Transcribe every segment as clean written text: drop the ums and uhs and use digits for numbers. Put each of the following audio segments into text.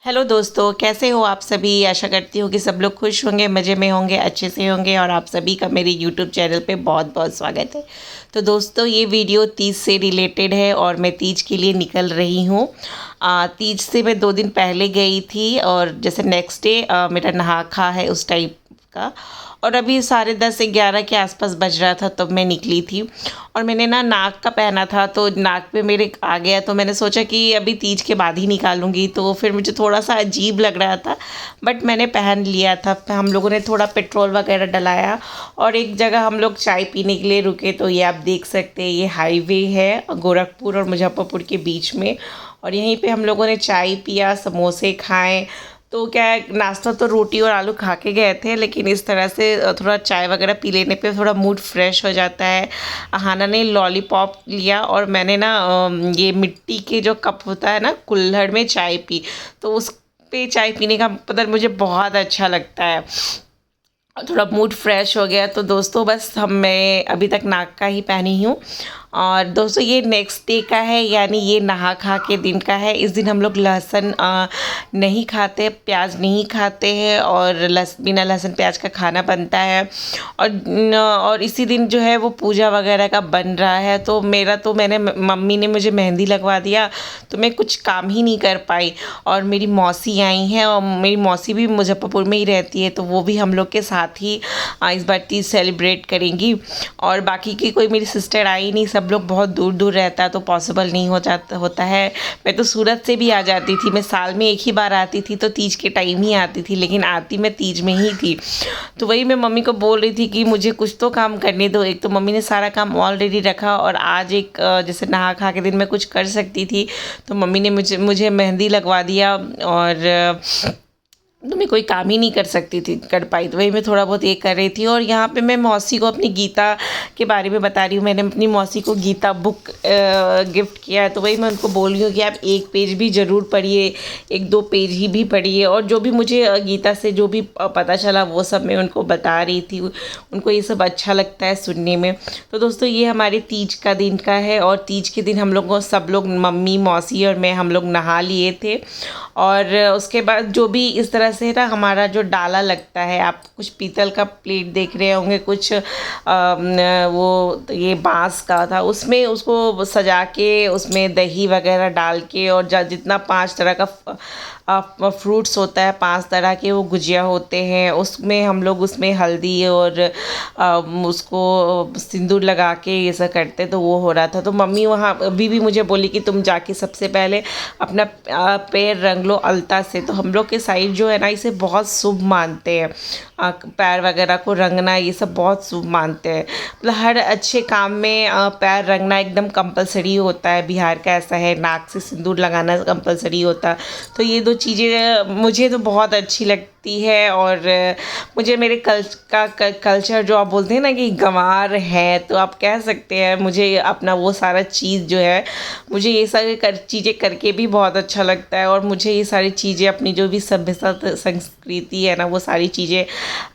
Hello दोस्तों, कैसे हो आप सभी। आशा करती हूँ कि सब लोग खुश होंगे, मज़े में होंगे, अच्छे से होंगे। और आप सभी का मेरे यूट्यूब चैनल पे बहुत बहुत स्वागत है। तो दोस्तों, ये वीडियो तीज से रिलेटेड है और मैं तीज के लिए निकल रही हूँ। तीज से मैं 2 दिन पहले गई थी और जैसे नेक्स्ट डे मेरा नहा खा है उस टाइप का। और अभी 10:30-11 के आसपास बज रहा था तब मैं निकली थी। और मैंने ना नाक का पहना था तो नाक पे मेरे आ गया, तो मैंने सोचा कि अभी तीज के बाद ही निकालूंगी। तो फिर मुझे थोड़ा सा अजीब लग रहा था, बट मैंने पहन लिया था। हम लोगों ने थोड़ा पेट्रोल वगैरह डलाया और एक जगह हम लोग चाय पीने के लिए रुके। तो ये आप देख सकते हैं, ये हाईवे है गोरखपुर और मुजफ्फरपुर के बीच में। और यहीं पे हम लोगों ने चाय पिया, समोसे खाए। तो क्या है, नाश्ता तो रोटी और आलू खा के गए थे, लेकिन इस तरह से थोड़ा चाय वगैरह पी लेने पे थोड़ा मूड फ्रेश हो जाता है। हाना ने लॉलीपॉप लिया और मैंने ना ये मिट्टी के जो कप होता है ना, कुल्हड़ में चाय पी। तो उस पे चाय पीने का पता मुझे बहुत अच्छा लगता है। थोड़ा मूड फ्रेश हो गया। तो दोस्तों बस मैं अभी तक नाक का ही पहनी हूँ। और दोस्तों ये नेक्स्ट डे का है, यानी ये नहा खा के दिन का है। इस दिन हम लोग लहसुन नहीं खाते, प्याज नहीं खाते हैं और बिना लहसुन प्याज का खाना बनता है। और इसी दिन जो है वो पूजा वगैरह का बन रहा है। तो मैंने मम्मी ने मुझे मेहंदी लगवा दिया, तो मैं कुछ काम ही नहीं कर पाई। और मेरी मौसी आई हैं और मेरी मौसी भी मुजफ्फरपुर में ही रहती है, तो वो भी हम लोग के साथ ही इस बार तीज सेलिब्रेट करेंगी। और बाकी की कोई मेरी सिस्टर आई नहीं, सब लोग बहुत दूर दूर रहता है तो पॉसिबल नहीं होता है। मैं तो सूरत से भी आ जाती थी, मैं साल में एक ही बार आती थी, तो तीज के टाइम ही आती थी, लेकिन आती मैं तीज में ही थी। तो वही मैं मम्मी को बोल रही थी कि मुझे कुछ तो काम करने दो। एक तो मम्मी ने सारा काम ऑलरेडी रखा और आज एक जैसे नहा खा के दिन मैं कुछ कर सकती थी, तो मम्मी ने मुझे मेहंदी लगवा दिया। और तो मैं कोई काम ही नहीं कर पाई। तो वही मैं थोड़ा बहुत ये कर रही थी। और यहाँ पे मैं मौसी को अपनी गीता के बारे में बता रही हूँ। मैंने अपनी मौसी को गीता बुक गिफ्ट किया है, तो वही मैं उनको बोल रही हूँ कि आप एक पेज भी ज़रूर पढ़िए, 1-2 पेज ही भी पढ़िए। और जो भी मुझे गीता से जो भी पता चला वो सब मैं उनको बता रही थी। उनको ये सब अच्छा लगता है सुनने में। तो दोस्तों ये हमारे तीज का दिन का है। और तीज के दिन हम लोग को सब लोग, मम्मी, मौसी और मैं, हम लोग नहा लिए थे। और उसके बाद जो भी इस तरह से ना हमारा जो डाला लगता है, आप कुछ पीतल का प्लेट देख रहे होंगे, कुछ वो ये बांस का था, उसमें उसको सजा के उसमें दही वगैरह डाल के और जितना 5 तरह का फ्रूट्स होता है, 5 तरह के वो गुजिया होते हैं, उसमें हम लोग उसमें हल्दी और उसको सिंदूर लगा के ये सब करते। तो वो हो रहा था। तो मम्मी वहाँ अभी भी मुझे बोली कि तुम जाके सबसे पहले अपना पैर रंग लो अलता से। तो हम लोग के साइड जो है ना, इसे बहुत शुभ मानते हैं। पैर वगैरह को रंगना ये सब बहुत शुभ मानते हैं। मतलब हर अच्छे काम में पैर रंगना एकदम कंपलसरी होता है। बिहार का ऐसा है, नाक से सिंदूर लगाना कंपलसरी होता है। तो ये 2 चीज़ें मुझे तो बहुत अच्छी लगती है। और मुझे मेरे कल्चर जो आप बोलते हैं ना कि गंवार है, तो आप कह सकते हैं मुझे अपना वो सारा चीज़ जो है, मुझे ये सारी चीज़ें करके भी बहुत अच्छा लगता है। और मुझे ये सारी चीज़ें अपनी जो भी सभ्यता संस्कृति है ना, वो सारी चीज़ें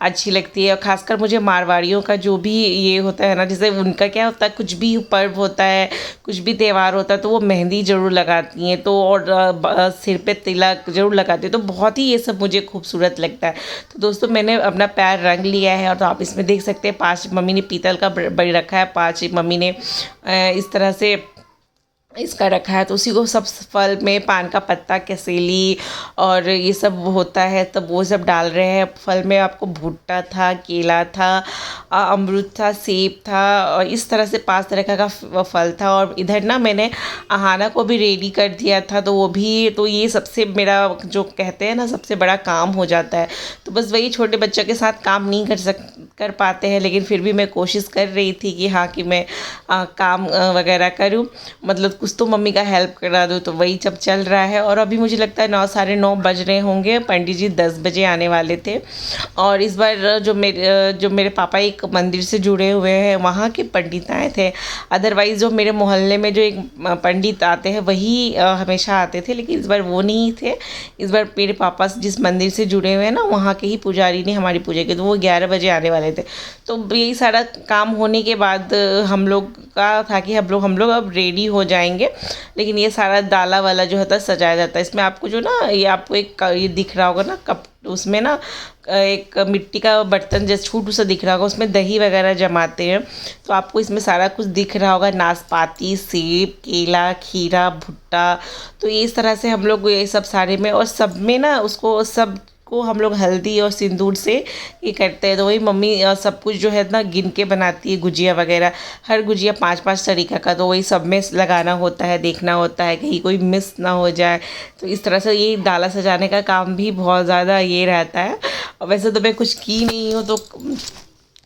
अच्छी लगती है। और ख़ासकर मुझे मारवाड़ियों का जो भी ये होता है ना, जैसे उनका क्या होता है, कुछ भी पर्व होता है, कुछ भी त्यौहार होता है, तो वो मेहंदी ज़रूर लगाती हैं। तो और सिर पे तिलक ज़रूर लगाती हैं। तो बहुत ही ये सब मुझे खूबसूरत लगता है। तो दोस्तों मैंने अपना पैर रंग लिया है। और तो आप इसमें देख सकते हैं 5 मम्मी ने पीतल का बड़ी रखा है, 5 मम्मी ने इस तरह से इसका रखा है। तो उसी को सब फल में पान का पत्ता, कसेली और ये सब होता है, तब वो सब डाल रहे हैं। फल में आपको भुट्टा था, केला था, अमरूद था, सेब था, और इस तरह से 5 तरह का फल था। और इधर ना मैंने आहाना को भी रेडी कर दिया था, तो वो भी, तो ये सबसे मेरा जो कहते हैं ना सबसे बड़ा काम हो जाता है। तो बस वही छोटे बच्चों के साथ काम नहीं कर पाते हैं, लेकिन फिर भी मैं कोशिश कर रही थी कि हाँ कि मैं काम वगैरह करूँ, मतलब कुछ तो मम्मी का हेल्प करा दूँ। तो वही सब चल रहा है। और अभी मुझे लगता है 9, साढ़े 9 बज रहे होंगे। पंडित जी 10 बजे आने वाले थे। और इस बार जो मेरे पापा एक मंदिर से जुड़े हुए हैं, वहाँ के पंडित आए थे। अदरवाइज़ जो मेरे मोहल्ले में जो एक पंडित आते हैं वही हमेशा आते थे, लेकिन इस बार वो नहीं थे। इस बार मेरे पापा जिस मंदिर से जुड़े हुए हैं ना, वहाँ के ही पुजारी ने हमारी पूजा की, तो वो 11 बजे आने वाले रहे थे। तो यही सारा काम होने के बाद हम लोग का था कि हम लोग अब रेडी हो जाएंगे। लेकिन ये सारा दाला वाला जो होता है सजाया जाता है। इसमें आपको जो ना ये आपको एक ये दिख रहा होगा ना कप, उसमें ना एक मिट्टी का बर्तन जैसे छोटू सा दिख रहा होगा, उसमें दही वगैरह जमाते हैं। तो आपको इसमें सारा कुछ दिख रहा होगा, नाशपाती, सेब, केला, खीरा, भुट्टा। तो इस तरह से हम लोग ये सब सारे में और सब में ना उसको सब को हम लोग हल्दी और सिंदूर से ये करते हैं। तो वही मम्मी सब कुछ जो है ना गिन के बनाती है, गुजिया वगैरह, हर गुजिया 5-5 तरीका का। तो वही सब में लगाना होता है, देखना होता है कहीं कोई मिस ना हो जाए। तो इस तरह से ये डाला सजाने का काम भी बहुत ज़्यादा ये रहता है। और वैसे तो मैं कुछ की नहीं हूँ,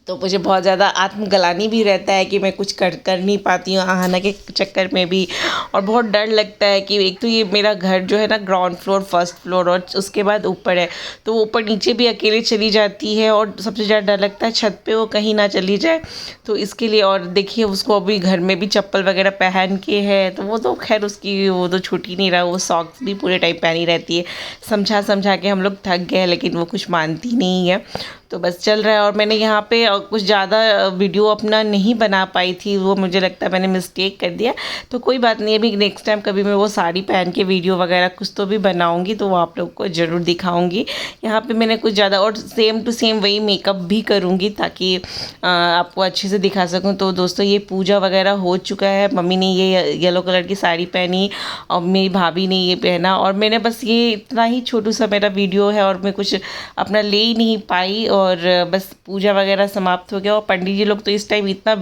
तो मुझे बहुत ज़्यादा आत्मग्लानि भी रहता है कि मैं कुछ कर नहीं पाती हूँ आहाना के चक्कर में भी। और बहुत डर लगता है कि एक तो ये मेरा घर जो है ना ग्राउंड फ्लोर, फर्स्ट फ्लोर और उसके बाद ऊपर है। तो वो ऊपर नीचे भी अकेले चली जाती है और सबसे ज़्यादा डर लगता है छत पे वो कहीं ना चली जाए। तो इसके लिए, और देखिए उसको अभी घर में भी चप्पल वगैरह पहन के है, तो वो तो खैर उसकी वो तो छूट ही नहीं रहा, वो सॉक्स भी पूरे टाइम पहनी रहती है। समझा समझा के हम लोग थक गए, लेकिन वो कुछ मानती नहीं है। तो बस चल रहा है। और मैंने यहाँ पे कुछ ज़्यादा वीडियो अपना नहीं बना पाई थी, वो मुझे लगता है मैंने मिस्टेक कर दिया। तो कोई बात नहीं, अभी नेक्स्ट टाइम कभी मैं वो साड़ी पहन के वीडियो वगैरह कुछ तो भी बनाऊँगी, तो वो आप लोग को ज़रूर दिखाऊँगी। यहाँ पे मैंने कुछ ज़्यादा और सेम टू सेम वही मेकअप भी करूँगी ताकि आपको अच्छे से दिखा सकूँ। तो दोस्तों ये पूजा वगैरह हो चुका है। मम्मी ने ये येलो कलर की साड़ी पहनी और मेरी भाभी ने ये पहना, और मैंने बस ये इतना ही छोटू सा मेरा वीडियो है और मैं कुछ अपना ले ही नहीं पाई। और बस पूजा वगैरह समाप्त हो गया। और पंडित जी लोग तो इस टाइम इतना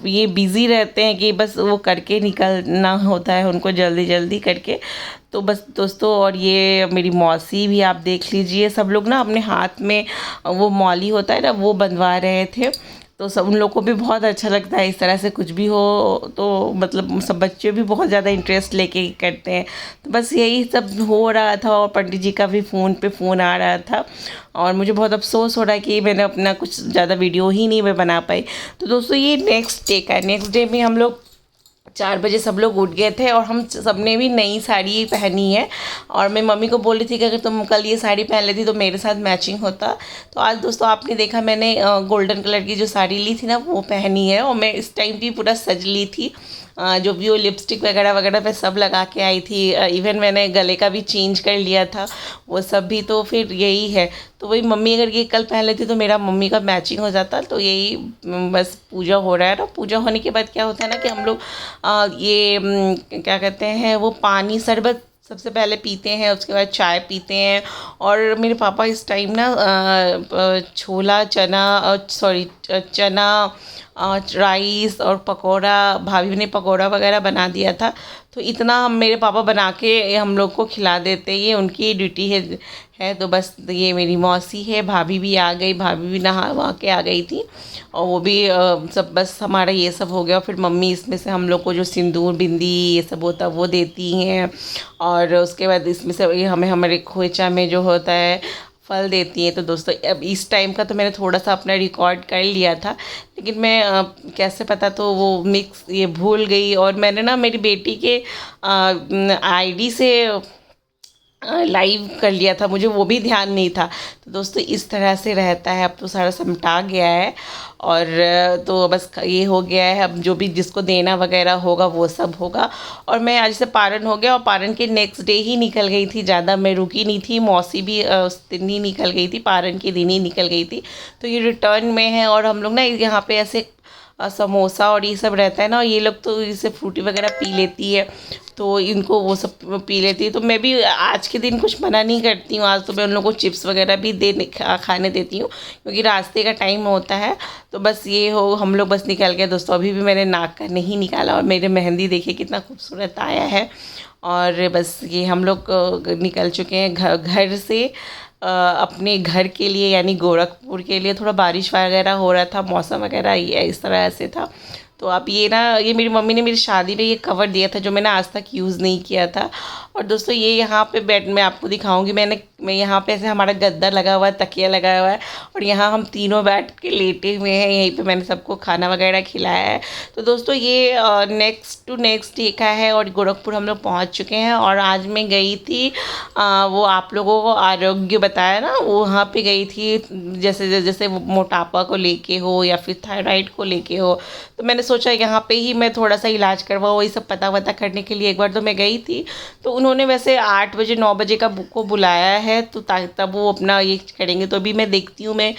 ये बिज़ी रहते हैं कि बस वो करके निकलना होता है उनको जल्दी जल्दी करके। तो बस दोस्तों, और ये मेरी मौसी भी आप देख लीजिए, सब लोग ना अपने हाथ में वो मौली होता है ना वो बंधवा रहे थे। तो सब उन लोग को भी बहुत अच्छा लगता है इस तरह से कुछ भी हो, तो मतलब सब बच्चे भी बहुत ज़्यादा इंटरेस्ट लेके करते हैं। तो बस यही सब हो रहा था और पंडित जी का भी फ़ोन पे फ़ोन आ रहा था। और मुझे बहुत अफसोस हो रहा है कि मैंने अपना कुछ ज़्यादा वीडियो ही नहीं मैं बना पाई। तो दोस्तों ये नेक्स्ट डे का, नेक्स्ट डे में हम लोग 4 बजे सब लोग उठ गए थे और हम सबने भी नई साड़ी पहनी है। और मैं मम्मी को बोल रही थी कि अगर तुम कल ये साड़ी पहन लेती तो मेरे साथ मैचिंग होता। तो आज दोस्तों आपने देखा मैंने गोल्डन कलर की जो साड़ी ली थी ना वो पहनी है। और मैं इस टाइम भी पूरा सज ली थी, जो भी वो लिपस्टिक वगैरह वगैरह पे सब लगा के आई थी। इवन मैंने गले का भी चेंज कर लिया था वो सब भी। तो फिर यही है, तो वही मम्मी अगर ये कल पहन लेती तो मेरा मम्मी का मैचिंग हो जाता। तो यही बस पूजा हो रहा है ना। पूजा होने के बाद क्या होता है ना कि हम लोग क्या कहते हैं वो पानी शरबत सबसे पहले पीते हैं, उसके बाद चाय पीते हैं। और मेरे पापा इस टाइम ना छोला चना चना राइस और पकौड़ा, भाभी ने पकौड़ा वगैरह बना दिया था। तो इतना मेरे पापा बना के हम लोग को खिला देते, ये उनकी ड्यूटी है। तो बस ये मेरी मौसी है, भाभी भी आ गई, भाभी भी नहा वहा के आ गई थी। और वो भी सब बस हमारा ये सब हो गया। फिर मम्मी इसमें से हम लोग को जो सिंदूर बिंदी ये सब होता है वो देती हैं। और उसके बाद इसमें से ये हमें हमारे खोइचा में जो होता है फल देती हैं। तो दोस्तों अब इस टाइम का तो मैंने थोड़ा सा अपना रिकॉर्ड कर लिया था, लेकिन मैं कैसे पता तो वो मिक्स ये भूल गई। और मैंने ना मेरी बेटी के आईडी से लाइव कर लिया था, मुझे वो भी ध्यान नहीं था। तो दोस्तों इस तरह से रहता है। अब तो सारा समटा गया है और तो बस ये हो गया है। अब जो भी जिसको देना वगैरह होगा वो सब होगा। और मैं आज से पारण हो गया और पारण के नेक्स्ट डे ही निकल गई थी, ज़्यादा मैं रुकी नहीं थी। मौसी भी उस दिन ही निकल गई थी, पारण के दिन ही निकल गई थी। तो ये रिटर्न में है। और हम लोग ना यहाँ पे ऐसे समोसा और ये सब रहता है ना, और ये लोग तो इसे फ्रूटी वगैरह पी लेती है, तो इनको वो सब पी लेती है। तो मैं भी आज के दिन कुछ मना नहीं करती हूँ। आज तो मैं उन लोगों को चिप्स वगैरह भी खाने देती हूँ, क्योंकि रास्ते का टाइम होता है। तो बस ये हो, हम लोग बस निकल गए दोस्तों। अभी भी मैंने नाक का नहीं निकाला और मेरे मेहंदी देखिए कितना खूबसूरत आया है। और बस ये हम लोग निकल चुके हैं घर से अपने घर के लिए, यानी गोरखपुर के लिए। थोड़ा बारिश वगैरह हो रहा था, मौसम वगैरह ये इस तरह से था। तो अब ये मेरी मम्मी ने मेरी शादी में ये कवर दिया था जो मैंने आज तक यूज़ नहीं किया था। और दोस्तों ये यहाँ पे बेड मैं आपको दिखाऊंगी, मैंने में यहाँ पे ऐसे हमारा गद्दा लगा हुआ है, तकिया लगा हुआ है और यहाँ हम तीनों बैठ के लेटे हुए हैं। यहीं पे मैंने सबको खाना वगैरह खिलाया है। तो दोस्तों ये नेक्स्ट टू नेक्स्ट डे का है और गोरखपुर हम लोग पहुँच चुके हैं। और आज मैं गई थी वो आप लोगों को आरोग्य बताया ना, वो वहाँ पे गई थी, जैसे जैसे मोटापा को लेके हो या फिर थायराइड को लेके हो। तो मैंने सोचा यहाँ पे ही मैं थोड़ा सा इलाज करवाऊँ, वही सब पता वता करने के लिए एक बार तो मैं गई थी। तो उन्होंने वैसे 8 बजे 9 बजे का को बुलाया है, तो तब वो अपना ये करेंगे। तो अभी मैं देखती हूँ मैं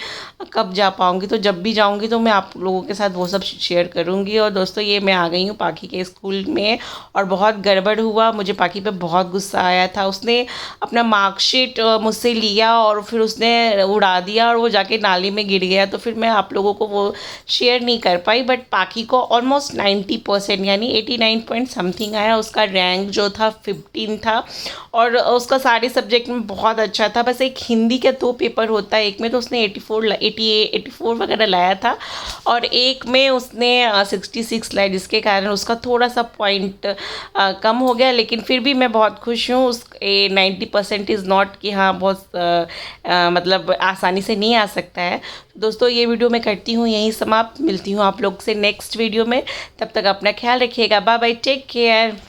कब जा पाऊँगी। तो जब भी जाऊँगी तो मैं आप लोगों के साथ वो सब शेयर करूँगी। और दोस्तों ये मैं आ गई हूँ पाखी के स्कूल में और बहुत गड़बड़ हुआ। मुझे पाखी पे बहुत गुस्सा आया था। उसने अपना मार्कशीट मुझसे लिया और फिर उसने उड़ा दिया और वो जाके नाली में गिर गया। तो फिर मैं आप लोगों को वो शेयर नहीं कर पाई। बट पाखी को ऑलमोस्ट 90% यानी 89 पॉइंट समथिंग आया। उसका रैंक जो था 15 था और उसका सारे सब्जेक्ट में बहुत अच्छा था। बस एक हिंदी का 2 पेपर होता है, एक में तो उसने 84 वगैरह लाया था और एक में उसने 66 लाया, जिसके कारण उसका थोड़ा सा पॉइंट कम हो गया। लेकिन फिर भी मैं बहुत खुश हूँ। उस 90% इज़ नॉट कि हाँ बहुत मतलब आसानी से नहीं आ सकता है। दोस्तों ये वीडियो मैं करती हूँ यहीं समाप्त। मिलती हूँ आप लोग से नेक्स्ट वीडियो में। तब तक अपना ख्याल रखिएगा। Bye bye, take care.